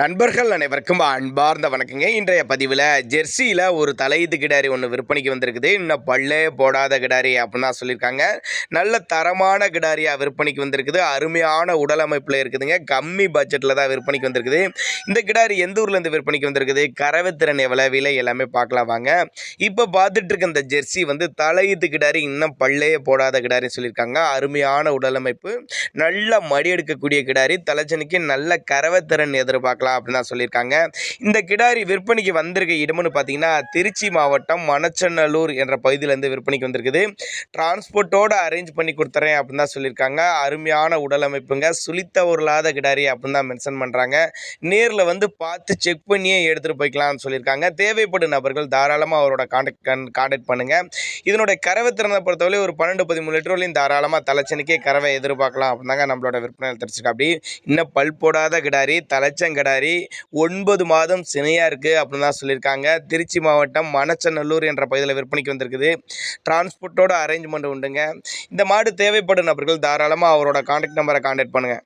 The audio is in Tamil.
நண்பர்கள் அனைவருக்கும் அன்பார்ந்த வணக்கங்க. இன்றைய பதிவில் ஜெர்சியில் ஒரு தலையீத்து கிடாரி ஒன்று விற்பனைக்கு வந்திருக்குது. இன்னும் பல்லே போடாத கிடாரி அப்படின்னு தான் சொல்லியிருக்காங்க. நல்ல தரமான கிடாரியாக விற்பனைக்கு வந்திருக்குது. அருமையான உடல் அமைப்பில் இருக்குதுங்க. கம்மி பட்ஜெட்டில் தான் விற்பனைக்கு வந்திருக்குது. இந்த கிடாரி எந்த ஊர்லேருந்து விற்பனைக்கு வந்திருக்குது, கறவைத்திறன் எவ்வளோ, விலை எல்லாமே பார்க்கலாம் வாங்க. இப்போ பார்த்துட்டு இருக்க இந்த ஜெர்சி தலையீத்து கிடாரி, இன்னும் பல்லே போடாத கிடாரின்னு சொல்லியிருக்காங்க. அருமையான உடல் அமைப்பு, நல்ல மடி எடுக்கக்கூடிய கிடாரி, தலைச்சனுக்கு நல்ல கறவைத்திறன் எதிர்பார்க்கலாம் அப்படின்னு தான் சொல்லியிருக்காங்க. இந்த கிடாரி விற்பனைக்கு வந்திருக்க இடம்னு பார்த்தீங்கன்னா திருச்சி மாவட்டம் மணச்சநல்லூர் என்ற பகுதியிலேருந்து விற்பனைக்கு வந்திருக்குது. டிரான்ஸ்போர்ட்டோடு அரேஞ்ச் பண்ணி கொடுத்துறேன் அப்படின்னு தான் சொல்லியிருக்காங்க. அருமையான உடல் அமைப்புங்க, சுழித்த உருளாத கிடாரி அப்படின்னு தான் மென்ஷன் பண்ணுறாங்க. நேரில் பார்த்து செக் பண்ணியே எடுத்துகிட்டு போய்க்கலாம்னு சொல்லியிருக்காங்க. தேவைப்படும் நபர்கள் தாராளமாக அவரோட கான்டாக்ட் பண்ணுங்கள். இதனுடைய கறவை திறனை பொறுத்தவரை ஒரு 12-13 லிட்டர் வரையும் தாராளமாக தலைச்சனுக்கே கறவை எதிர்பார்க்கலாம் அப்படின்னாங்க நம்மளோட விற்பனை தெரிஞ்சுக்க. அப்படி இன்னும் பல் போடாத கிடாரி, தலைச்சங்கிடாரி 9 மாதம் சினையாக இருக்குது அப்படின்னு தான் சொல்லியிருக்காங்க. திருச்சி மாவட்டம் மணச்சநல்லூர் என்ற பகுதியில் விற்பனைக்கு வந்திருக்குது. டிரான்ஸ்போர்ட்டோட அரேஞ்ச்மெண்ட் உண்டுங்க. இந்த மாடு தேவைப்படும் நபர்கள் தாராளமாக அவரோட கான்டாக்ட் நம்பரை கான்டாக்ட் பண்ணுங்கள்.